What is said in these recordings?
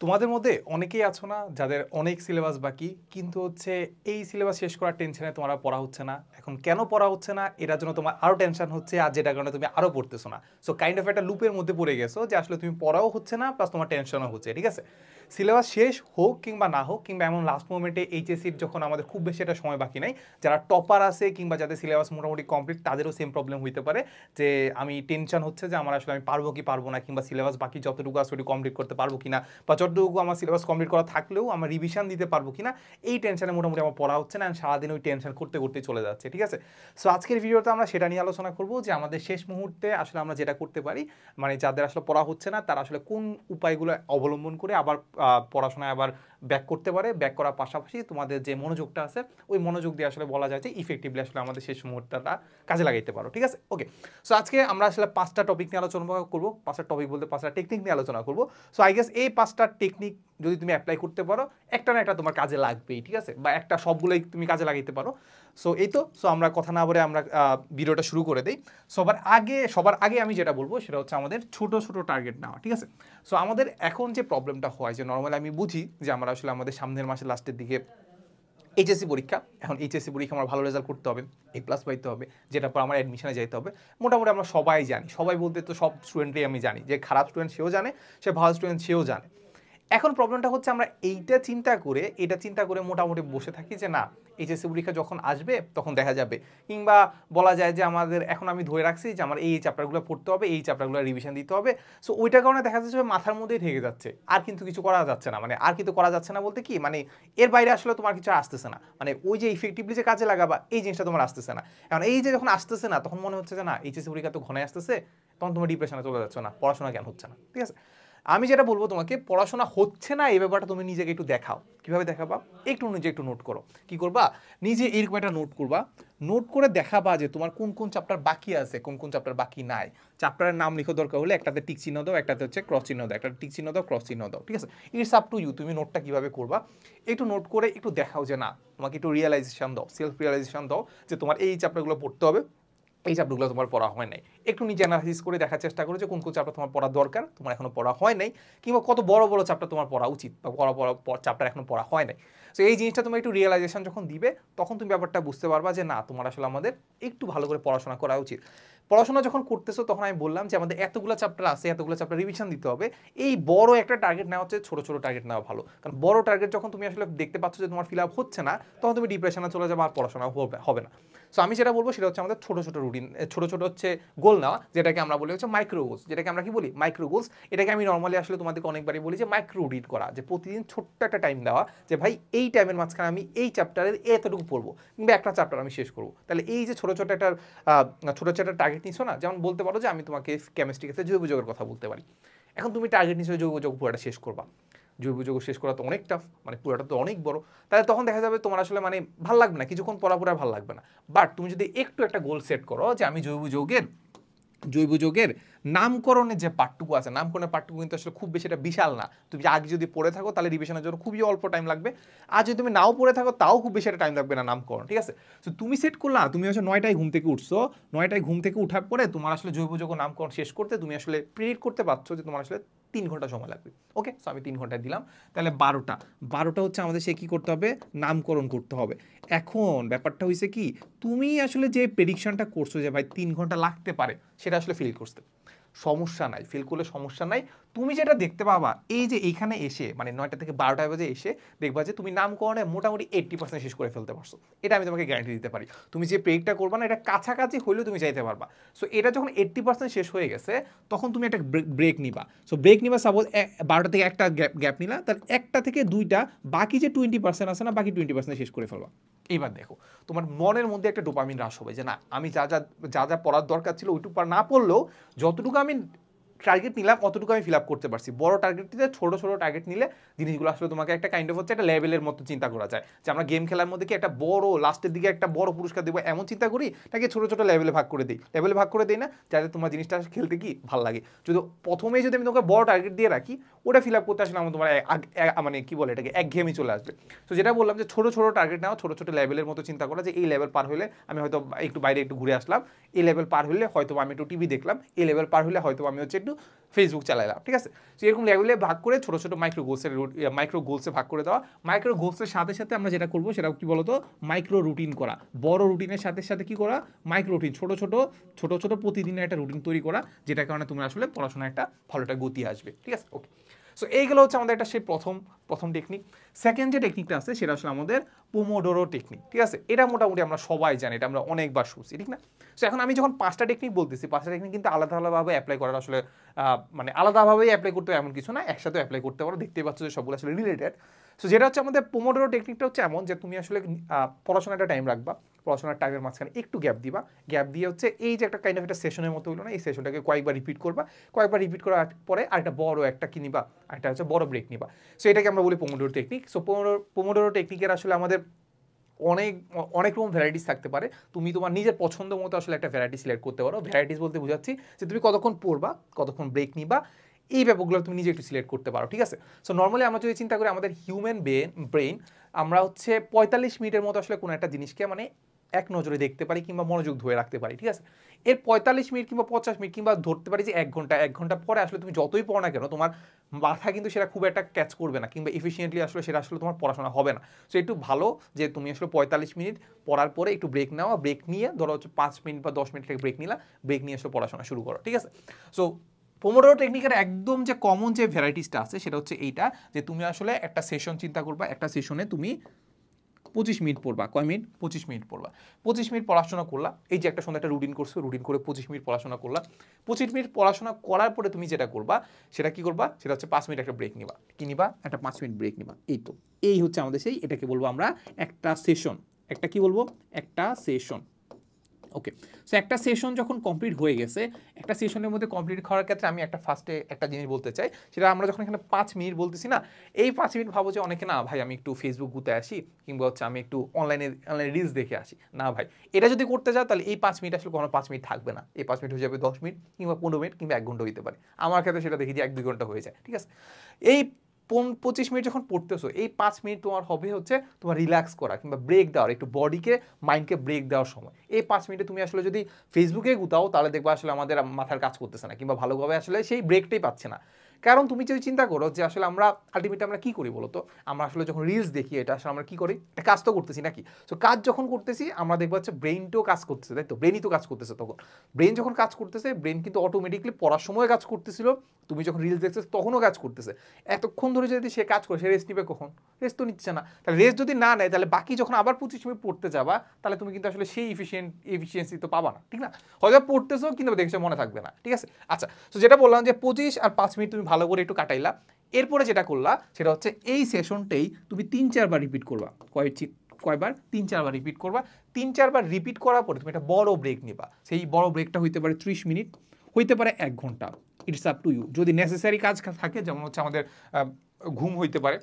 তোমাদের মধ্যে অনেকেই আছো না যাদের অনেক সিলেবাস বাকি কিন্তু হচ্ছে এই সিলেবাস শেষ করার টেনশনে তোমার পড়া হচ্ছে না। এখন কেন পড়া হচ্ছে না এটার জন্য তোমার আরো টেনশন হচ্ছে, আর যেটার কারণে তুমি আরো পড়তেছো না। সো কাইন্ড অফ একটা লুপের মধ্যে পড়ে গেছো যে আসলে তুমি পড়াও হচ্ছে না প্লাস তোমার টেনশনও হচ্ছে। ঠিক আছে, সিলেবাস শেষ হোক কিংবা না হোক, কিংবা এমন লাস্ট মোমেন্টে এইচএসসির যখন আমাদের খুব বেশি একটা সময় বাকি নাই, যারা টপার আছে কিংবা যাদের সিলেবাস মোটামুটি কমপ্লিট তাদেরও সেম প্রবলেম হইতে পারে যে আমি টেনশন হচ্ছে যে আমার আসলে আমি পারবো কি পারবো না, কিংবা সিলেবাস বাকি যতটুকু আছে ওটি কমপ্লিট করতে পারবো কিনা, বা যতটুকু আমার সিলেবাস কমপ্লিট করা থাকলেও আমার রিভিশন দিতে পারবো কিনা, এই টেনশনে মোটামুটি আমার পড়া হচ্ছে না, সারাদিন ওই টেনশন করতে করতে চলে যাচ্ছে। ঠিক আছে, সো আজকের ভিডিওতে আমরা সেটা নিয়ে আলোচনা করবো যে আমাদের শেষ মুহূর্তে আসলে আমরা যেটা করতে পারি, মানে যাদের আসলে পড়া হচ্ছে না তারা আসলে কোন উপায়গুলো অবলম্বন করে আবার পড়াশোনায় আবার ব্যাক করতে পারে। ব্যাক করার পাশাপাশি তোমাদের যে মনোযোগটা আছে ওই মনোযোগ দিয়ে আসলে বলা যায় যে ইফেক্টিভলি আসলে আমাদের শেষ মুহূর্তটা কাজে লাগাইতে পারো। ঠিক আছে, ওকে। সো আজকে আমরা আসলে 5টা টপিক নিয়ে আলোচনা করবো। 5টা টপিক বলতে 5টা টেকনিক নিয়ে আলোচনা করবো। সো আই গেস এই 5টা টেকনিক যদি তুমি অ্যাপ্লাই করতে পারো একটা না একটা তোমার কাজে লাগবেই। ঠিক আছে, বা একটা সবগুলোই তুমি কাজে লাগাইতে পারো। সো এই তো, সো আমরা কথা না বলে আমরা ভিডিওটা শুরু করে দিই। সবার আগে আমি যেটা বলবো সেটা হচ্ছে আমাদের ছোট ছোট টার্গেট নেওয়া। ঠিক আছে, সো আমাদের এখন যে প্রবলেমটা হয় যে নর্মালি আমি বুঝি যে আমরা আসলে আমাদের সামনের মাসের লাস্টের দিকে এইচএসসি পরীক্ষা। এখন এইচএসসি পরীক্ষা আমার ভালো রেজাল্ট করতে হবে, A+ পাইতে হবে, যেটা পর আমার অ্যাডমিশনে যেতে হবে। মোটামুটি আমরা সবাই জানি, সবাই বলতে তো সব স্টুডেন্টই আমি জানি, যে খারাপ স্টুডেন্ট সেও জানে, সে ভালো স্টুডেন্ট সেও জানে। এখন প্রবলেমটা হচ্ছে আমরা এটা চিন্তা করে মোটামুটি বসে থাকি যে না, এইচএসসি পরীক্ষা যখন আসবে তখন দেখা যাবে, কিংবা বলা যায় যে আমাদের এখন আমি ধরে রাখছি যে আমার এই চ্যাপ্টারগুলো পড়তে হবে, এই চ্যাপ্টারগুলো রিভিশন দিতে হবে। সো ওইটার কারণে দেখা যাচ্ছে মাথার মধ্যেই থেকে যাচ্ছে, আর কিন্তু কিছু করা যাচ্ছে না। মানে আর কিছু করা যাচ্ছে না বলতে কি, মানে এর বাইরে আসলে তোমার কিছু আসতেছে না, মানে ওই যে ইফেক্টিভলি যে কাজে লাগাবা এই জিনিসটা তোমার আসতেছে না। এখন এই যে যখন আসতেছে না তখন মনে হচ্ছে যে না, এইচএসসি পরীক্ষা তো ঘনে আসতেছে, তখন তোমার ডিপ্রেশনে চলে যাচ্ছে, না পড়াশোনা কেন হচ্ছে না। ঠিক আছে, আমি যেটা বলবো তোমাকে, পড়াশোনা হচ্ছে না এই ব্যাপারটা তুমি নিজেকে একটু দেখাও। কিভাবে দেখাবা, নিজে একটু নোট করো। কি করবা, নিজে এরকম একটা নোট করবা, নোট করে দেখাবা যে তোমার কোন কোন চ্যাপ্টার বাকি আছে, কোন কোন চ্যাপ্টার বাকি নাই। চ্যাপ্টারের নাম লিখো, দরকার হলে একটাতে টিক চিহ্ন দাও, একটাতে হচ্ছে ক্রস চিহ্ন দাও, একটা টিক চিহ্ন দাও, ক্রস চিহ্ন দাও। ঠিক আছে, ইটস আপ টু ইউ, তুমি নোটটা কিভাবে করবা। একটু নোট করে একটু দেখাও যে না, তোমাকে একটু রিয়েলাইজেশন দাও, সেলফ রিয়েলাইজেশন দাও যে তোমার এই চ্যাপ্টারগুলো পড়তে হবে, এই চ্যাপ্টারগুলো তোমার পড়া হয় নাই। একটু নিজে অ্যানালাইসিস করে দেখার চেষ্টা করো যে কোন কোন চ্যাপ্টার তোমার পড়া দরকার, তোমার এখনো পড়া হয় নাই, কিংবা কত বড় বড় চ্যাপ্টার তোমার পড়া উচিত, বা বড় বড় চ্যাপ্টার এখনো পড়া হয় নাই। সো এই জিনিসটা তোমার একটু রিয়েলাইজেশন যখন দিবে, তখন তুমি ব্যাপারটা বুঝতে পারবা যে না, তোমার আসলে আমাদের একটু ভালো করে পড়াশোনা করা উচিত। পড়াশোনা যখন করতেছো তখন আমি বললাম যে আমাদের এতগুলো চ্যাপ্টার আছে, এতগুলো চ্যাপ্টার রিভিশন দিতে হবে। এই বড় একটা টার্গেট নেওয়া হচ্ছে, ছোট ছোট টার্গেট নেওয়া ভালো। কারণ বড় টার্গেট যখন তুমি আসলে দেখতে পাচ্ছ যে তোমার ফিল আপ হচ্ছে না, তখন তুমি ডিপ্রেশনে চলে যাবে, আর পড়াশোনা হবে না। সো আমি যেটা বলবো সেটা হচ্ছে আমাদের ছোট ছোট রুটিন, ছোট ছোট হচ্ছে গোল নেওয়া, যেটাকে আমরা বলি হচ্ছে মাইক্রো গোলস, যেটাকে আমরা কি বলি মাইক্রো গোলস। এটাকে আমি নর্মালি আসলে তোমাদেরকে অনেকবারই বলি যে মাইক্রো রুটিন করা, যে প্রতিদিন ছোট্ট একটা টাইম দেওয়া, যে ভাই এই টাইমের মাঝখানে আমি এই চ্যাপ্টারের এতটুকু পড়বো, কিংবা একটা চ্যাপ্টার আমি শেষ করবো। তাহলে এই যে ছোট ছোট একটা টার্গেট নিছো না, যেমন বলতে পারো যে আমি তোমাকে কেমিস্ট্রি ক্ষেত্রে জৈব যৌগের কথা বলতে পারি। এখন তুমি টার্গেট নিশ্চয়ই জৈব যৌগ পুরোটা শেষ করবা। জৈব যৌগ শেষ করা তো অনেক টাফ, মানে পুরোটা তো অনেক বড়। তাহলে তখন দেখা যাবে তোমার আসলে মানে ভালো লাগবে না, কিছুক্ষণ পড়া ভালো লাগবে না। বাট তুমি যদি একটু একটা গোল সেট করো যে আমি জৈব যৌগের নামকরণের যে পার্টটুকু আছে, নামকরণের পার্টটুকু কিন্তু আসলে খুব বেশি এটা বিশাল না। তুমি আগে যদি পড়ে থাকো তাহলে রিভিশনের জন্য খুবই অল্প টাইম লাগবে, আর যদি তুমি নাও পড়ে থাকো তাও খুব বেশি একটা টাইম লাগবে না নামকরণ। ঠিক আছে, তো তুমি সেট করলা, তুমি হচ্ছে 9টায় ঘুম থেকে উঠছো, 9টায় ঘুম থেকে উঠার পরে তোমার আসলে জৈব যৌগ নামকরণ শেষ করতে তুমি আসলে প্রেডিক্ট করতে পারছো যে তোমার আসলে 3 ঘন্টা সময় লাগবে। ওকে, সো আমি 3 ঘন্টায় দিলাম, তাহলে 12টা হচ্ছে আমাদের সে কী করতে হবে, নামকরণ করতে হবে। এখন ব্যাপারটা হয়েছে কি, তুমি আসলে যে প্রেডিকশনটা করছো যে ভাই 3 ঘন্টা লাগতে পারে, সেটা আসলে ফিল করতে সমস্যা নাই, ফিল করলে সমস্যা নাই। তুমি যেটা দেখতে পাবা এই যে এইখানে এসে, মানে 9টা থেকে 12টা বাজে এসে দেখবা যে তুমি নামকরণে মোটামুটি 80% শেষ করে ফেলতে পারছো। এটা আমি তোমাকে গ্যারান্টি দিতে পারি। তুমি যে প্রেডিক্টটা করবা না, এটা কাছাকাছি হলেও তুমি চাইতে পারবা। সো এটা যখন 80% শেষ হয়ে গেছে, তখন তুমি একটা ব্রেক নিবা। সো ব্রেক নিবা, সাপোজ 12টা থেকে একটা গ্যাপ নিলা, তার 1টা থেকে 2টা, বাকি যে 20% আছে না, বাকি 20% শেষ করে ফেলবা। এইবার দেখো, তোমার মনের মধ্যে একটা ডোপামিন হ্রাস হবে যে না, আমি যা যা যা যা পড়ার দরকার ছিল ওইটুকু না পড়লেও যতটুকু আমি টার্গেট নিলাম অতটুকু আমি ফিল আপ করতে পারছি। বড় টার্গেট নিলে, ছোট ছোট টার্গেট নিলে জিনিসগুলো আসলে তোমাকে একটা কাইন্ড অফ হচ্ছে একটা লেভেলের মতো চিন্তা করা যায়, যে আমরা গেম খেলার মধ্যে কি একটা বড় লাস্টের দিকে একটা বড় পুরস্কার দেবো এমন চিন্তা করি, নাকি ছোট ছোট লেভেলে ভাগ করে দিই না, যাতে তোমার জিনিসটা খেলতে কি ভালো লাগে। যদি প্রথমেই যদি আমি তোমাকে বড় টার্গেট দিয়ে রাখি, ওটা ফিল আপ করতে আসলে আমার তোমার মানে কি বলে এটাকে, একঘেয়েমি চলে আসবে। তো যেটা বললাম যে ছোট ছোট টার্গেট নাও, ছোট ছোট লেভেলের মতো চিন্তা করা, যে এই লেভেল পার হলে আমি হয়তো একটু বাইরে একটু ঘুরে আসলাম, এই লেভেল পার হলে হয়তো আমি একটু টিভি দেখলাম, এই লেভেল পার হলে হয়তো আমি হচ্ছে একটু ফেসবুক চালাইলাম, ঠিক আছে? তো এরকম লেভেলে ভাগ করে ছোটো ছোটো মাইক্রো গোলসে ভাগ করে দেওয়া। মাইক্রো গোলসের সাথে সাথে আমরা যেটা করবো সেটা কি বলতো, মাইক্রো রুটিন করা। বড় রুটিনের সাথে সাথে কি করা, মাইক্রো রুটিন, ছোটো ছোটো প্রতিদিনের একটা রুটিন তৈরি করা, যেটার কারণে তুমি আসলে পড়াশোনায় একটা ভালো একটা গতি আসবে, ঠিক আছে? ওকে, সো এইগুলো হচ্ছে আমাদের একটা সেই প্রথম টেকনিক। সেকেন্ড যে টেকনিকটা আছে সেটা আসলে আমাদের পোমোডোরো টেকনিক, ঠিক আছে? এটা মোটামুটি আমরা সবাই জানি, এটা আমরা অনেকবার শুনছি, ঠিক না? সো এখন আমি যখন 5টা টেকনিক বলতেছি, 5টা টেকনিক কিন্তু আলাদা আলাদাভাবে অ্যাপ্লাই করার আসলে মানে আলাদাভাবেই অ্যাপ্লাই করতে হবে এমন কিছু না, একসাথে অ্যাপ্লাই করতে পারো। দেখতেই পাচ্ছ যে সবগুলো আসলে রিলেটেড। সো যেটা হচ্ছে আমাদের পোমোডোরো টেকনিকটা হচ্ছে এমন যে তুমি আসলে পড়াশোনার একটা টাইম রাখবা, পড়াশোনার টাইমের মাঝখানে একটু গ্যাপ দিবা, গ্যাপ দিয়ে হচ্ছে এই যে একটা কাইন্ড অফ একটা সেশনের মতো হলো না, এই সেশনটাকে কয়েকবার রিপিট করবা, কয়েকবার রিপিট করার পরে আরেকটা বড় একটা কি নিবা, আরেকটা হচ্ছে বড় ব্রেক নিবা। সো এটাকে আমরা বলি পোমোডোরো টেকনিক। সো পোমোডোরো টেকনিকের আসলে আমাদের অনেক রকম ভ্যারাইটিস থাকতে পারে। তুমি তোমার নিজের পছন্দ মতো আসলে একটা ভ্যারাইটি সিলেক্ট করতে পারো। ভ্যারাইটিস বলতে বোঝাচ্ছি যে তুমি কতক্ষণ পড়বা, কতক্ষণ ব্রেক নিবা, এই ব্যাপারগুলো তুমি নিজে একটু সিলেক্ট করতে পারো, ঠিক আছে? সো নর্মালি আমরা যদি চিন্তা করি আমাদের হিউম্যান ব্রেইন, আমরা হচ্ছে 45 মিনিটের মতো আসলে কোনো একটা জিনিসকে মানে এক নজরে দেখতে পারি কিংবা মনোযোগ ধরে রাখতে পারি, ঠিক আছে? এর 45 মিনিট কিংবা 50 মিনিট কিংবা ধরতে পারি যে 1 ঘন্টা পরে আসলে তুমি যতই পড়ো না কেন তোমার মাথা কিন্তু সেটা খুব একটা ক্যাচ করবে না কিংবা এফিসিয়েন্টলি আসলে সেটা আসলে তোমার পড়াশোনা হবে না। সো একটু ভালো যে তুমি আসলে 45 মিনিট পড়ার পরে একটু ব্রেক নেওয়া, ব্রেক নিয়ে ধরো হচ্ছে 5 মিনিট বা 10 মিনিট থেকে ব্রেক নিলা, ব্রেক নিয়ে আসলে পড়াশোনা শুরু করো, ঠিক আছে? সো পোমোডোরো টেকনিকের একদম যে কমন যে ভ্যারাইটিসটা আছে সেটা হচ্ছে এইটা, যে তুমি আসলে একটা সেশন চিন্তা করবা, একটা সেশনে তুমি 25 মিনিট পড়বা। কয় মিনিট? 25 মিনিট পড়বা। 25 মিনিট পড়াশোনা করলা, এই যে একটা সন্ধ্যা একটা রুটিন করছো, রুটিন করে 25 মিনিট পড়াশোনা করলা। 25 মিনিট পড়াশোনা করার পরে তুমি যেটা করবা সেটা কি করবা, সেটা হচ্ছে 5 মিনিট একটা ব্রেক নিবা। কি নিবা? একটা 5 মিনিট ব্রেক নিবা। এই তো, এই হচ্ছে আমাদের সেই, এটাকে বলবো আমরা একটা সেশন। একটা কি বলবো? একটা সেশন। ওকে, সো একটা সেশন যখন কমপ্লিট হয়ে গেছে, একটা সেশনের মধ্যে কমপ্লিট করার ক্ষেত্রে আমি একটা ফার্স্টে একটা জিনিস বলতে চাই, সেটা আমরা যখন এখানে 5 মিনিট বলতেছি না, এই 5 মিনিট ভাবো যে অনেকে না ভাই আমি একটু ফেসবুক ঘুরতে আসি কিংবা হচ্ছে আমি একটু অনলাইনে রিলস দেখে আসি। না ভাই, এটা যদি করতে যাও তাহলে এই 5 মিনিট আসলে কোনো 5 মিনিট থাকবে না, এই 5 মিনিট হয়ে যাবে 10 মিনিট কিংবা 15 মিনিট কিংবা 1 ঘন্টা হইতে পারে। আমার ক্ষেত্রে সেটা দেখি যে 1-2 ঘন্টা হয়ে যায়, ঠিক আছে? এই 25 মিনিট যখন পড়তেছো, এই 5 মিনিট তোমার হবে হচ্ছে তোমার রিল্যাক্স করা কিংবা ব্রেক দেওয়ার, একটু বডিকে মাইন্ডকে ব্রেক দেওয়ার সময়। এই 5 মিনিটে তুমি আসলে যদি ফেসবুকে গুতাও তাহলে দেখবা আসলে আমাদের মাথার কাজ করতেছে না কিংবা ভালোভাবে আসলে সেই ব্রেকটাই পাচ্ছে না। কারণ তুমি যদি চিন্তা করো যে আসলে আমরা আলটিমেটলি আমরা কি করি বলো তো, আমরা আসলে যখন রিলস দেখি এটা আসলে আমরা কি করি, একটা কাজ তো করতেছি নাকি? সো কাজ যখন করতেছি আমরা দেখবো হচ্ছে ব্রেইনটাও কাজ করতেছে, তাই তো? ব্রেনই তো কাজ করতেছে। তখন ব্রেন যখন কাজ করতেছে, ব্রেন কিন্তু অটোমেটিকলি পড়ার সময় কাজ করতেছিল, তুমি যখন রিলস দেখছো তখনও কাজ করতেছে। এতক্ষণ ধরে যদি সে কাজ করে, সে রেস্ট নিবে কখন? রেস্ট তো নিচ্ছে না। তাহলে রেস্ট যদি না নেয় তাহলে বাকি যখন আবার 25 মিনিট পড়তে যাবা তাহলে তুমি কিন্তু আসলে সেই এফিসিয়েন্সি তো পাবা না, ঠিক না? হয়তো পড়তেছো কিন্তু দেখছো মনে থাকবে না, ঠিক আছে? আচ্ছা, তো যেটা বললাম যে 25 আর 5 মিনিট তুমি ভালো করে একটু কাটাইলা, এরপরে যেটা করলা সেটা হচ্ছে এই সেশনটাই তুমি 3-4 বার রিপিট করবা। কয়বার? 3-4 বার রিপিট করবা। 3-4 বার রিপিট করার পরে তুমি একটা বড় ব্রেক নিবা। সেই বড় ব্রেকটা হইতে পারে 30 মিনিট, হইতে পারে 1 ঘন্টা, ইটস আপ টু ইউ। যদি নেসেসারি কাজ থাকে, যেমন হচ্ছে আমাদের ঘুম হইতে পারে,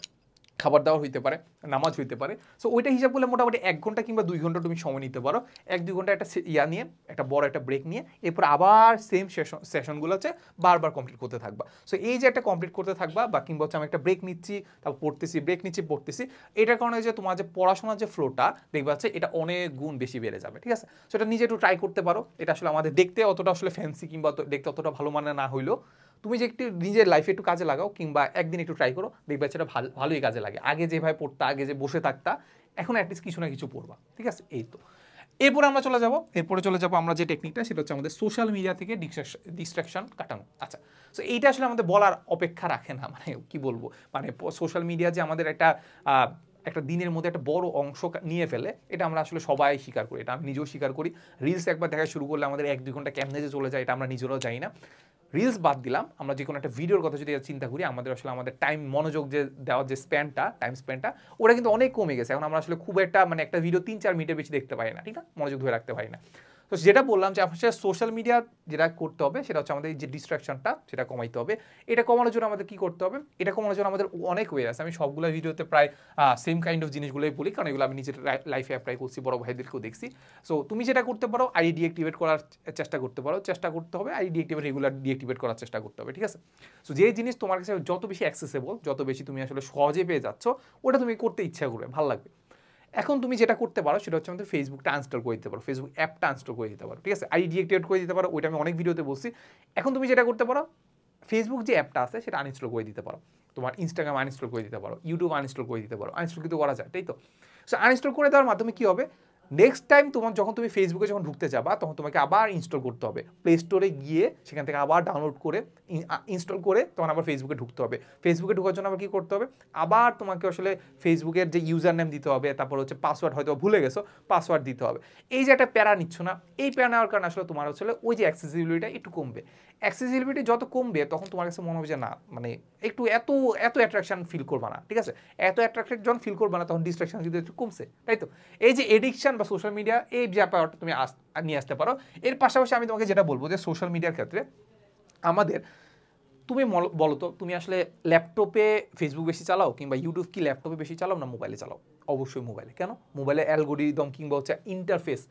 খাবার দাবার হইতে পারে, নামাজ হইতে পারে, সো ওইটা হিসাব করলে মোটামুটি 1 ঘন্টা কিংবা 2 ঘন্টা তুমি সময় নিতে পারো। 1-2 ঘন্টা একটা নিয়ে, একটা বড় একটা ব্রেক নিয়ে এরপর আবার সেম সেশনগুলো হচ্ছে বারবার কমপ্লিট করতে থাকবা। সো এই যে একটা কমপ্লিট করতে থাকবা বা কিংবা হচ্ছে আমি একটা ব্রেক নিচ্ছি, তারপর পড়তেছি, ব্রেক নিচ্ছি, পড়তেছি, এটার কারণে যে তোমার যে পড়াশোনার যে ফ্লোটা দেখবা হচ্ছে এটা অনেক গুণ বেশি বেড়ে যাবে, ঠিক আছে? সো এটা নিজে একটু ট্রাই করতে পারো। এটা আসলে আমাদের দেখতে অতটা আসলে ফ্যান্সি কিংবা দেখতে অতটা ভালো মানে না হইলেও তুমি যে একটু নিজের লাইফে একটু কাজে লাগাও কিংবা একদিন একটু ট্রাই করো, দেখবে সেটা ভালোই কাজে লাগে। আগে যেভাবে পড়তা, আগে যে বসে থাকতা, এখন অ্যাটলিস্ট কিছু না কিছু পড়বা, ঠিক আছে? এই তো। এরপরে চলে যাব আমরা যে টেকনিকটা, সেটা হচ্ছে আমাদের সোশ্যাল মিডিয়া থেকে ডিস্ট্রাকশন কাটানো। আচ্ছা, সো এইটা আসলে আমাদের বলার অপেক্ষা রাখে না, মানে কি বলবো, মানে সোশ্যাল মিডিয়া যে আমাদের একটা দিনের মধ্যে একটা বড় অংশ নিয়ে ফেলে, এটা আমরা আসলে সবাই স্বীকার করি, এটা আমি নিজেও স্বীকার করি। রিলস একবার দেখা শুরু করলে আমাদের 1-2 ঘন্টা কেমনে যে চলে যায় এটা আমরা নিজেরাও জানি না। রিলস বাদ দিলাম, আমরা যে কোনো একটা ভিডিওর কথা যদি চিন্তা করি, আমাদের আসলে আমাদের টাইম মনোযোগ যে দেওয়ার যে টাইম স্প্যানটা ওটা কিন্তু অনেক কমে গেছে। এখন আমরা আসলে খুব একটা মানে একটা ভিডিও 3-4 মিনিটের বেশি দেখতে পারি না, ঠিক না? মনোযোগ ধরে রাখতে পারি না। তো যেটা বললাম যে আসলে সোশ্যাল মিডিয়া যেটা করতে হবে সেটা হচ্ছে আমাদের যে ডিস্ট্রাকশনটা সেটা কমাইতে হবে। এটা কমানোর জন্য আমাদের কি করতে হবে? এটা কমানোর জন্য আমাদের অনেক ওয়ে আছে। আমি সবগুলো ভিডিওতে প্রায় সেম কাইন্ড অফ জিনিসগুলোই বলি, কারণ এগুলো আমি নিজের লাইফে অ্যাপ্লাই করছি, বড় ভাইদেরকেও দেখছি। সো তুমি যেটা করতে পারো, আইডি ডিঅ্যাক্টিভেট করার চেষ্টা করতে পারো, চেষ্টা করতে হবে আইডি ডিঅ্যাক্টিভেট রেগুলার ডিঅ্যাক্টিভেট করার চেষ্টা করতে হবে, ঠিক আছে? সো যে জিনিস তোমার কাছে যত বেশি অ্যাক্সেসেবল, যত বেশি তুমি আসলে সহজে পেয়ে যাচ্ছ, ওটা তুমি করতে ইচ্ছা করবে, ভালো লাগবে। এখন তুমি যেটা করতে পারো সেটা হচ্ছে আমাদের ফেসবুকটা আনইনস্টল করে দিতে পারো, ফেসবুক অ্যাপটা আনইনস্টল করে দিতে পারো, ঠিক আছে? আইডি ডিঅ্যাক্টিভেট করে দিতে পারো, ওইটা আমি অনেক ভিডিওতে বলছি। এখন তুমি যেটা করতে পারো, ফেসবুক যে অ্যাপটা আছে সেটা আনইনস্টল করে দিতে পারো, তোমার ইনস্টাগ্রাম আনইনস্টল করে দিতে পারো, ইউটিউব আনইনস্টল করে দিতে পারো, আনইনস্টল কিন্তু করা যায়, তাই তো? সো আনইনস্টল করে দেওয়ার মাধ্যমে কী হবে, নেক্সট টাইম তোমার যখন তুমি ফেসবুকে যখন ঢুকতে যাবা তখন তোমাকে আবার ইনস্টল করতে হবে, প্লে স্টোরে গিয়ে সেখান থেকে আবার ডাউনলোড করে ইনস্টল করে তখন আবার ফেসবুকে ঢুকতে হবে। ফেসবুকে ঢোকার জন্য আবার কী করতে হবে, আবার তোমাকে আসলে ফেসবুকের যে ইউজার নেম দিতে হবে, তারপর হচ্ছে পাসওয়ার্ড হয়তো ভুলে গেছো, পাসওয়ার্ড দিতে হবে। এই যে একটা প্যারা নিচ্ছ না, এই প্যারা নেওয়ার কারণে আসলে তোমার আসলে ওই যে অ্যাক্সেসিবিলিটিটা একটু কমবে। অ্যাক্সেসিবিলিটি যত কমবে তখন তোমার কাছে মনে হবে যে না মানে একটু এত এত অ্যাট্রাকশন ফিল করবা না, ঠিক আছে? এত অ্যাট্রাকশন যখন ফিল করবা না তখন ডিস্ট্রাকশন যদি একটু কমছে, তাই তো? এই যে এডিকশন বা সোশ্যাল মিডিয়া এই ব্যাপারটা তুমি নিয়ে আসতে পারো। এর পাশাপাশি আমি তোমাকে যেটা বলবো যে সোশ্যাল মিডিয়ার ক্ষেত্রে আমাদের, তুমি বলো তো তুমি আসলে ল্যাপটপে ফেসবুক বেশি চালাও কিংবা ইউটিউব কি ল্যাপটপে বেশি চালাও না মোবাইলে চালাও? অবশ্যই মোবাইলে। কেন? মোবাইলে অ্যালগোরিদম কিংবা হচ্ছে ইন্টারফেস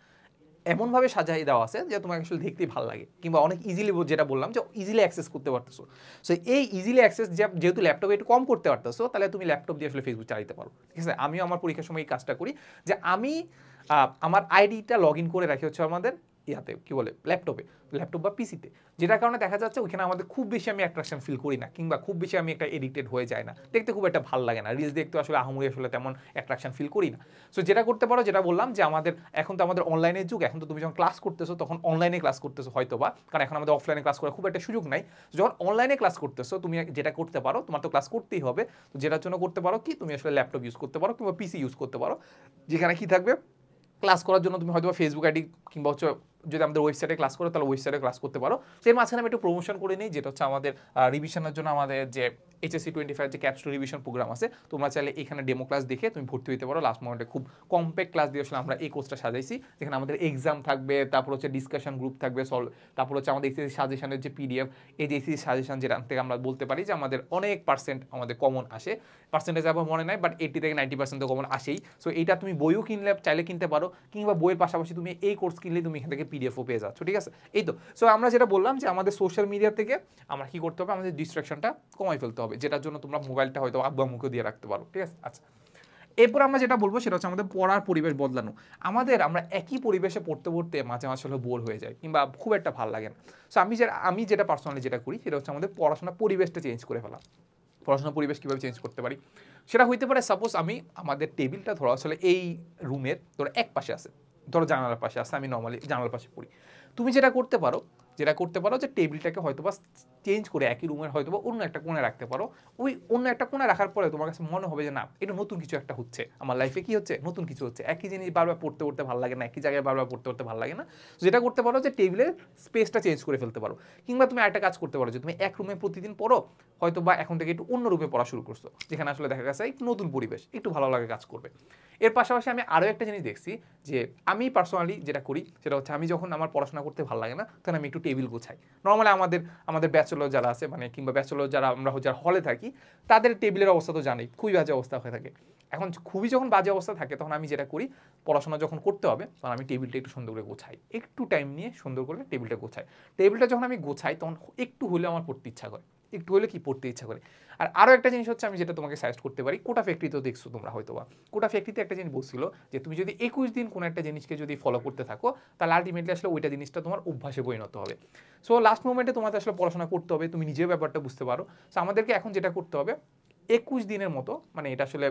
এমনভাবে সাজাই দেওয়া আছে যে তোমাকে আসলে দেখতেই ভালো লাগে, কিংবা অনেক ইজিলি, যেটা বললাম যে ইজিলি অ্যাক্সেস করতে পারতেছো। সো এই ইজিলি অ্যাক্সেস যেহেতু ল্যাপটপে একটু কম করতে পারতেছো, তাহলে তুমি ল্যাপটপ দিয়ে আসলে ফেসবুক চালাতে পারো, ঠিক আছে? আমিও আমার পরীক্ষার সময় এই কাজটা করি যে আমি আমার আইডিটা লগ ইন করে রাখি হচ্ছে আমাদের ইয়াতে কি বলে ল্যাপটপে, ল্যাপটপ বা পিসিতে, যেটার কারণে দেখা যাচ্ছে ওইখানে আমাদের খুব বেশি আমি অ্যাট্রাকশন ফিল করি না, কিংবা খুব বেশি আমি একটা এডিক্টেড হয়ে যায় না, দেখতে খুব একটা ভালো লাগে না, রিলস দেখতে আসলে আহামরি আসলে তেমন অ্যাট্রাকশন ফিল করি না। সো যেটা করতে পারো, যেটা বললাম যে আমাদের এখন তো আমাদের অনলাইনের যুগ, এখন তো তুমি যখন ক্লাস করতেছো তখন অনলাইনে ক্লাস করতেছো হয়তো বা, কারণ এখন আমাদের অফলাইনে ক্লাস করার খুব একটা সুযোগ নাই। যখন অনলাইনে ক্লাস করতেছো তুমি যেটা করতে পারো, তোমার তো ক্লাস করতেই হবে, তো যেটার জন্য করতে পারো কি, তুমি আসলে ল্যাপটপ ইউজ করতে পারো কিংবা পিসি ইউজ করতে পারো, যেখানে কি থাকবে, ক্লাস করার জন্য তুমি হয়তো ফেসবুক আইডি কিংবা হচ্ছে যদি আমাদের ওয়েবসাইটে ক্লাস করো তাহলে ওয়েবসাইটে ক্লাস করতে পারো। তো এর মাঝখানে আমি একটু প্রমোশন করে নিই, যেটা হচ্ছে আমাদের রিভিশনের জন্য আমাদের যে HSC 25 যে ক্যাপস্টো রিভিশন প্রোগ্রাম আছে, তোমরা চাইলে এখানে ডেমো ক্লাস দেখে তুমি ভর্তি হতে পারো। লাস্ট মোমেন্টে খুব কম্প্যাক্ট ক্লাস দিয়ে আসলে আমরা এই কোর্সটা সাজাইছি, যেখানে আমাদের এক্সাম থাকবে, তারপর হচ্ছে ডিসকাশন গ্রুপ থাকবে, তারপর হচ্ছে আমাদের এসএসসি সাজেশনের যে PDF, এই যে এসএসসি সাজেশন যেটা থেকে আমরা বলতে পারি যে আমাদের অনেক পার্সেন্ট আমাদের কমন আসে, পার্সেন্টেজ আবার মনে নাই, বাট 80 থেকে 90% তো কমন আসেই। সো এইটা তুমি বইও কিনলে চাইলে কিনতে পারো, কিংবা বইয়ের পাশাপাশি তুমি এই কোর্স কিনলে তুমি এখান থেকে PDFও পেয়ে যাচ্ছ, ঠিক আছে? এই তো। সো আমরা যেটা বললাম যে আমাদের সোশ্যাল মিডিয়া থেকে আমরা কি করতে হবে, আমাদের ডিস্ট্রাকশনটা কমাই ফেলতে হবে, যেটার জন্য তোমরা মোবাইলটা হয়তো আব্বু আম্মুকে দিয়ে রাখতে পারো, ঠিক আছে? আচ্ছা, এরপর আমরা যেটা বলবো সেটা হচ্ছে আমাদের পড়ার পরিবেশ বদলানো। আমরা একই পরিবেশে পড়তে পড়তে মাঝে মাঝে হলো বোর হয়ে যায় কিংবা খুব একটা ভালো লাগে না। সো আমি যেটা পার্সোনালি যেটা করি সেটা হচ্ছে আমাদের পড়াশোনার পরিবেশটা চেঞ্জ করে ফেলা। পড়াশোনার পরিবেশ কীভাবে চেঞ্জ করতে পারি, সেটা হইতে পারে সাপোজ আমাদের টেবিলটা ধরো আসলে এই রুমের ধরো এক পাশে আছে, ধরো জানালার পাশে আছে, আমি নর্মালি জানালার পাশে পড়ি। তুমি যেটা করতে পারো যে টেবিলটাকে হয়তো বা চেঞ্জ করে একই রুমের হয়তো বা অন্য একটা কোণে রাখতে পারো। ওই অন্য একটা কোণে রাখার পরে তোমার কাছে মনে হবে যে না, এটা নতুন কিছু একটা হচ্ছে আমার লাইফে, কি হচ্ছে, নতুন কিছু হচ্ছে। একই জিনিস বারবার পড়তে পড়তে ভালো লাগে না, একই জায়গায় বারবার পড়তে পড়তে ভালো লাগে না। যেটা করতে পারো যে টেবিলের স্পেসটা চেঞ্জ করে ফেলতে পারো, কিংবা তুমি আরেকটা কাজ করতে পারো যে তুমি এক রুমে প্রতিদিন পড়ো, হয়তো বা এখন থেকে একটু অন্য রুমে পড়া শুরু করছো, যেখানে আসলে দেখা গেছে একটু নতুন পরিবেশ, একটু ভালো লাগে কাজ করবে। এর পাশাপাশি আমি আরও একটা জিনিস দেখছি যে আমি পার্সোনালি যেটা করি সেটা হচ্ছে আমি যখন আমার পড়াশোনা করতে ভালো লাগে না তখন আমি একটু টেবিল গোছাই। নর্মালি আমাদের ব্যাচেলর যারা আছে মানে কিংবা ব্যাচেলর যারা আমরা যারা হলে থাকি তাদের টেবিলের অবস্থা তো জানি খুবই বাজে অবস্থা হয়ে থাকে। এখন খুবই যখন বাজে অবস্থা থাকে তখন আমি যেটা করি, পড়াশোনা যখন করতে হবে তখন আমি টেবিলটা একটু সুন্দর করে গোছাই, একটু টাইম নিয়ে সুন্দর করে টেবিলটা গোছাই। টেবিলটা যখন আমি গোছাই তখন একটু হলেও আমার পড়তে ইচ্ছা করে, একটু হলে কি পড়তে ইচ্ছা করে। আর আরও একটা জিনিস হচ্ছে আমি যেটা তোমাকে সাজেস্ট করতে পারি, কোটা ফ্যাক্টরিতেও দেখছো তোমরা হয়তো বা, কোটা ফ্যাক্টরিতে একটা জিনিস বলছিল যে তুমি যদি 21 দিন কোনো একটা জিনিসকে যদি ফলো করতে থাকো তাহলে আলটিমেটলি আসলে ওইটা জিনিসটা তোমার অভ্যাসে পরিণত হবে। সো লাস্ট মোমেন্টে তোমাদের আসলে পড়াশোনা করতে হবে, তুমি নিজেও ব্যাপারটা বুঝতে পারো। সো আমাদেরকে এখন যেটা করতে হবে 21 দিনের মতো, মানে এটা আসলে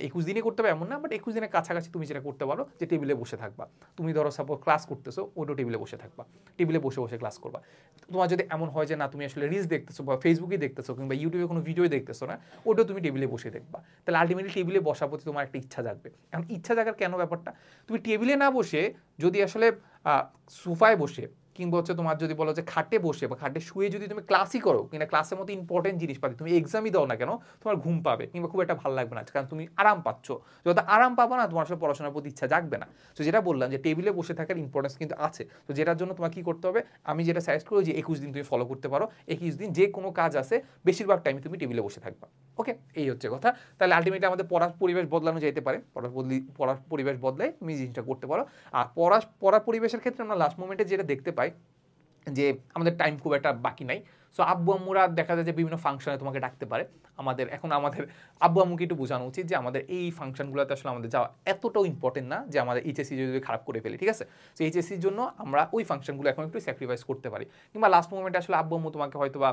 21 দিনই করতে হবে এমন না, বাট 21 দিনের কাছাকাছি তুমি যেটা করতে পারো যে টেবিলে বসে থাকবা। তুমি ধরো সাপোজ ক্লাস করতেছো, ওইটা টেবিলে বসে থাকবা, টেবিলে বসে বসে ক্লাস করবা। তোমার যদি এমন হয় যে না তুমি আসলে রিলস দেখতেছো বা ফেসবুকে দেখতেছো কিংবা ইউটিউবে কোনো ভিডিও দেখতেছো না, ওটাও তুমি টেবিলে বসে দেখবা। তাহলে আলটিমেটলি টেবিলে বসার প্রতি তোমার একটা ইচ্ছা জাগবে। এখন ইচ্ছা জাগার কেন ব্যাপারটা, তুমি টেবিলে না বসে যদি আসলে সোফায় বসে কিংবা হচ্ছে তোমার যদি বলো যে খাটে বসে বা খাটে শুয়ে যদি তুমি ক্লাসই করো, কিংবা ক্লাসের মতো ইম্পর্টেন্ট জিনিস পাবে, তুমি এক্সামই দাও না কেন, তোমার ঘুম পাবে কিংবা খুব একটা ভালো লাগবে না, কারণ তুমি আরাম পাচ্ছ। যত আরাম পাবো না তোমার আসলে পড়াশোনার প্রতি ইচ্ছা জাগবে না। তো যেটা বললাম যে টেবিলে বসে থাকার ইম্পর্টেন্স কিন্তু আছে। তো যেটার জন্য তোমার কি করতে হবে, আমি যেটা সাজেস্ট করি যে 21 দিন তুমি ফলো করতে পারো। 21 দিন যে কোনো কাজ আছে বেশিরভাগ টাইমে তুমি টেবিলে বসে থাকবা। ওকে, এই হচ্ছে কথা। তাহলে আলটিমেটলি আমাদের পড়ার পরিবেশ বদলানো যেতে পারে, পড়ার পরিবেশ বদলায় তুমি জিনিসটা করতে পারো। আর পড়ার পরিবেশের ক্ষেত্রে আমরা লাস্ট মোমেন্টে যেটা দেখতে পাই যে আমাদের টাইম খুব একটা বাকি নাই। সো আব্বু আম্মুরা দেখা যায় যে বিভিন্ন ফাংশনে তোমাকে ডাকতে পারে। আমাদের আব্বু আম্মুকে একটু বোঝানো উচিত যে আমাদের এই ফাংশনগুলোতে আসলে আমাদের যাওয়া এতটাও ইম্পর্টেন্ট না যে আমাদের এইচএসসি যদি খারাপ করে ফেলি, ঠিক আছে? সো এইচএসসির জন্য আমরা ওই ফাংশনগুলো এখন একটু স্যাক্রিফাইস করতে পারি। কিংবা লাস্ট মোমেন্টে আসলে আব্বু আম্মু তোমাকে হয়তো বা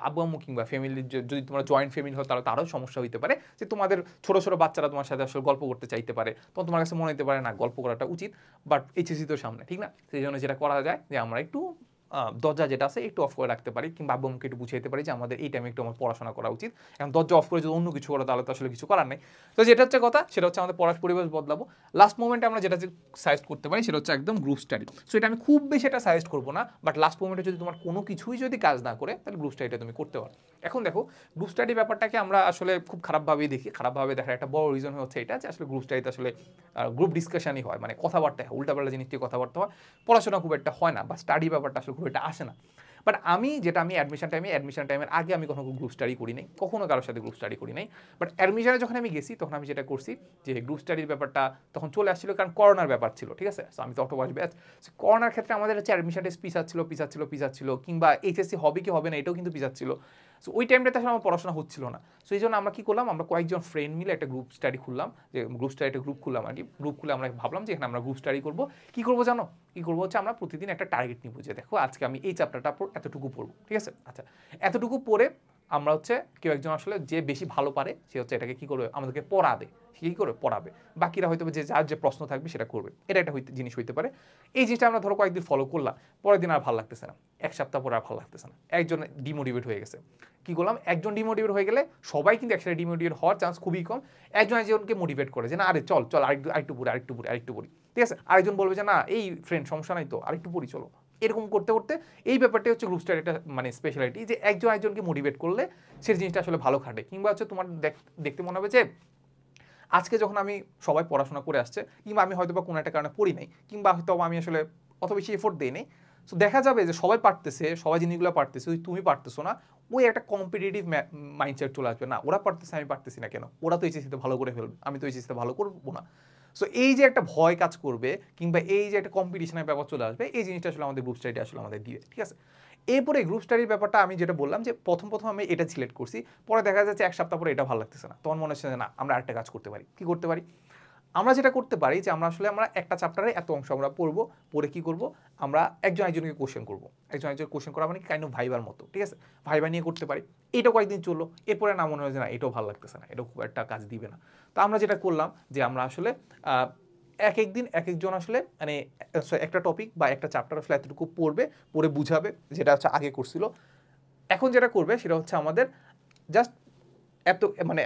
আব্বু আম্মু কিংবা ফ্যামিলির যদি তোমরা জয়েন্ট ফ্যামিলি হয় তাহলে তারও সমস্যা হইতে পারে যে তোমাদের ছোট ছোট বাচ্চারা তোমার সাথে আসলে গল্প করতে চাইতে পারে, তখন তোমার কাছে মনে হতে পারে না গল্প করাটা উচিত, বাট এইচএসসি তো সামনে, ঠিক না? সেই জন্য যেটা করা যায় যে আমরা একটু দরজা যেটা আছে একটু অফ করে রাখতে পারি, কিংবা আব্বু আম্মুকে একটু বুঝাইতে পারি যে আমাদের এই টাইমে একটু আমার পড়াশোনা করা উচিত। এখন দরজা অফ করে যদি অন্য কিছু করো তাহলে তো আসলে কিছু করার নেই। তো যেটা হচ্ছে কথা সেটা হচ্ছে আমাদের পড়ার পরিবেশ বদলাবো। লাস্ট মোমেন্টে আমরা যেটা সাজেস্ট করতে পারি সেটা হচ্ছে একদম গ্রুপ স্টাডি। সো এটা আমি খুব বেশি এটা সাজেস্ট করবো না, বাট লাস্ট মোমেন্টে যদি তোমার কোনো কিছুই যদি কাজ না করে তাহলে গ্রুপ স্টাডিটা তুমি করতে পারো। এখন দেখো গ্রুপ স্টাডি ব্যাপারটাকে আমরা আসলে খুব খারাপভাবেই দেখি। খারাপভাবে দেখার একটা বড় রিজন হচ্ছে এটা যে আসলে গ্রুপ স্টাডিতে আসলে গ্রুপ ডিসকাশনই হয়, মানে কথাবার্তা হয়, উল্টাপাল্টা জিনিস নিয়ে কথাবার্তা হয়, পড়াশোনা খুব একটা হয় না, বা স্টাডি ব্যাপারটা আসলে খুব একটা আসে না। বাট আমি অ্যাডমিশন টাইমের আগে আমি কখনো গ্রুপ স্টাডি করি নাই, কখনো কারোর সাথে গ্রুপ স্টাডি করি নাই। বাট অ্যাডমিশনে যখন আমি গেছি তখন আমি যেটা করছি যে গ্রুপ স্টাডির ব্যাপারটা তখন চলে আসছিল, কারণ করোনার ব্যাপার ছিল, ঠিক আছে? সো আমি তো অটোবাস ব্যাচ, করোনার ক্ষেত্রে আমাদের হচ্ছে অ্যাডমিশন টেস্ট পিছাচ্ছিল, কিংবা এইচএসসি হবে কি হবে না এটাও কিন্তু পিছাচ্ছিল। সো ওই টাইমটাতে আসলে আমার পড়াশোনা হচ্ছিল না। সো এই জন্য আমরা কী করলাম, আমরা কয়েকজন ফ্রেন্ড মিলে একটা গ্রুপ স্টাডি খুললাম, যে গ্রুপ স্টাডি একটা গ্রুপ খুললাম আর কি। গ্রুপ খুলে আমরা ভাবলাম যে এখানে আমরা গ্রুপ স্টাডি করবো। কী করবো জানো? কী করবো হচ্ছে আমরা প্রতিদিন একটা টার্গেট নিব যে দেখো আজকে আমি এই চ্যাপ্টারটা এতটুকু পড়বো, ঠিক আছে? আচ্ছা, এতটুকু পড়ে আমরা হচ্ছে কেউ একজন আসলে যে বেশি ভালো পারে সে হচ্ছে এটাকে কী করবে, আমাদেরকে পড়াবে। সে কী করে পড়াবে, বাকিরা হয়তো যে যার যে প্রশ্ন থাকবে সেটা করবে। এটা একটা জিনিস হইতে পারে। এই জিনিসটা আমরা ধরো কয়েকদিন ফলো করলাম, পরের দিন আর ভালো লাগতেছে না, এক সপ্তাহ পরে আর ভালো লাগতেছে না, একজন ডিমোটিভেট হয়ে গেছে। কী করলাম, একজন ডিমোটিভেট হয়ে গেলে সবাই কিন্তু একসাথে ডিমোটিভেট হওয়ার চান্স খুবই কম। একজনকে মোটিভেট করে যে না আরে চল আরেকটু পড়ি, ঠিক আছে? আরেকজন বলবে যে না এই ফ্রেন্ড সমস্যা নাই তো আরেকটু পড়ি চলো। এরকম করতে করতে এই ব্যাপারটা হচ্ছে গ্রুপ স্টাডিটা মানে স্পেশালিটি, যে একজনকে মোটিভেট করলে সেই জিনিসটা আসলে ভালো খাটে। কিংবা হচ্ছে তোমার দেখতে মনে হবে যে আজকে যখন আমি সবাই পড়াশোনা করে আসছে, কিংবা আমি হয়তো বা কোনো একটা কারণে পড়ি নাই, কিংবা হয়তো আমি আসলে অত বেশি এফোর্ট দিই নাই, সো দেখা যাবে যে সবাই পারতেছে, সবাই জিনিসগুলো পারতেছে, তুমি পারতেছো না, ওই একটা কম্পিটিটিভ মাইন্ডসেট চলে আসবে, না ওরা পারতেছে আমি পারতেছি না কেন, ওরা তো এইচএসসিতে ভালো করে ফেলবে, আমি তো এইচএসসিতে ভালো করবো না। সো এই যে একটা ভয় কাজ করবে, কিংবা এই যে একটা কম্পিটিশনের ব্যাপার চলে আসবে, এই জিনিসটা আসলে আমাদের গ্রুপ স্টাডি আসলে আমাদের দিবে, ঠিক আছে? এরপরে গ্রুপ স্টাডির ব্যাপারটা আমি যেটা বললাম যে প্রথম আমি এটা সিলেক্ট করছি, পরে দেখা যাচ্ছে এক সপ্তাহ পরে এটা ভালো লাগতেছে না, তখন মনে হচ্ছে যে না আমরা আরেকটা কাজ করতে পারি। কি করতে পারি? আমরা যেটা করতে পারি যে আমরা একটা চ্যাপ্টারে এত অংশ আমরা পড়বো, পড়ে কি করব, আমরা একজনকে কোশ্চেন করবো, একজনকে কোশ্চেন করা মানে কাইন্ড অফ ভাইবার মতো, ঠিক আছে? ভাইবা নিয়ে করতে পারি। এটা কয়েকদিন চললো, এরপরে না মনে হয় যে না এটাও ভালো লাগতেছে না, এটাও খুব একটা কাজ দিবে না। তো আমরা যেটা করলাম যে আমরা আসলে এক একদিন এক একজন আসলে মানে একটা টপিক বা একটা চ্যাপ্টার আসলে এতটুকু পড়ে বুঝাবে, যেটা হচ্ছে আগে করছিল। এখন যেটা করবে সেটা হচ্ছে আমাদের জাস্ট এত মানে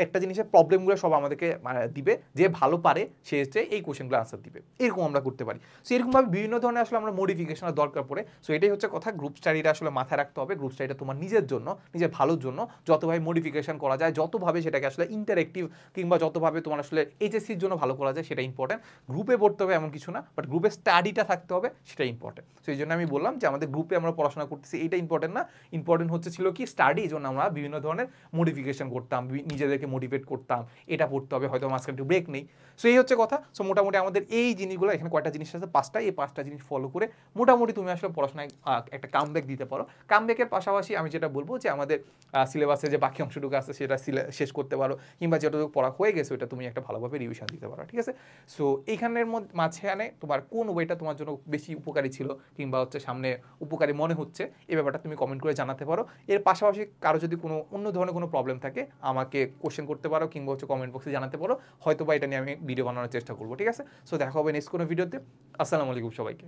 একটা জিনিসের প্রবলেমগুলো সব আমাদেরকে দিবে, যে ভালো পারে সে হচ্ছে এই কোশ্চেনগুলো আনসার দিবে, এরকম আমরা করতে পারি। সো এরকমভাবে বিভিন্ন ধরনের আসলে আমরা মডিফিকেশনের দরকার পড়ে। সো এটাই হচ্ছে কথা, গ্রুপ স্টাডিটা আসলে মাথায় রাখতে হবে। গ্রুপ স্টাডিটা তোমার নিজের জন্য, নিজের ভালোর জন্য যতভাবে মডিফিকেশন করা যায়, যতভাবে সেটাকে আসলে ইন্টারেক্টিভ, কিংবা যতভাবে তোমার আসলে এইচএসসির জন্য ভালো করা যায় সেটা ইম্পর্টেন্ট। গ্রুপে পড়তে হবে এমন কিছু না, বাট গ্রুপে স্টাডিটা থাকতে হবে সেটা ইম্পর্টেন্ট। সো এই জন্য আমি বললাম যে আমাদের গ্রুপে আমরা পড়াশোনা করতেছি এইটা ইম্পর্টেন্ট না, ইম্পর্টেন্ট হচ্ছে ছিল কি স্টাডি। এই জন্য আমরা বিভিন্ন ধরনের মডিফিকেশন করতাম, নিজেদেরকে মোটিভেট করতাম, এটা পড়তে হবে, হয়তো মাঝখানে একটু ব্রেক নেই। সো এই হচ্ছে কথা। সো মোটামুটি আমাদের এই জিনিসগুলো, এখানে কয়টা জিনিস আছে, এই 5টা জিনিস ফলো করে মোটামুটি তুমি আসলে পড়াশোনায় একটা কামব্যাক দিতে পারো। কামব্যাকের পাশাপাশি আমি যেটা বলবো যে আমাদের সিলেবাসে যে বাকি অংশটুকু আছে সেটা শেষ করতে পারো, কিংবা যেটুকু পড়া হয়ে গেছে ওটা তুমি একটা ভালোভাবে রিভিশন দিতে পারো, ঠিক আছে? সো এইখানের মাঝখানে তোমার কোন ওয়েটা তোমার জন্য বেশি উপকারী ছিল, কিংবা হচ্ছে সামনে উপকারী মনে হচ্ছে, এই ব্যাপারটা তুমি কমেন্ট করে জানাতে পারো। এর পাশাপাশি কারো যদি কোনো অন্য ধরনের কোনো প্রবলেম থাকে আমাকে কোশ্চেন করতে পারো, কিংবা হচ্ছে কমেন্ট বক্সে জানাতে পারো, হয়তো বা এটা নিয়ে আমি ভিডিও বানানোর চেষ্টা করবো, ঠিক আছে? সো দেখা হবে নেক্সট কোনো ভিডিওতে। আসসালামু আলাইকুম সবাইকে।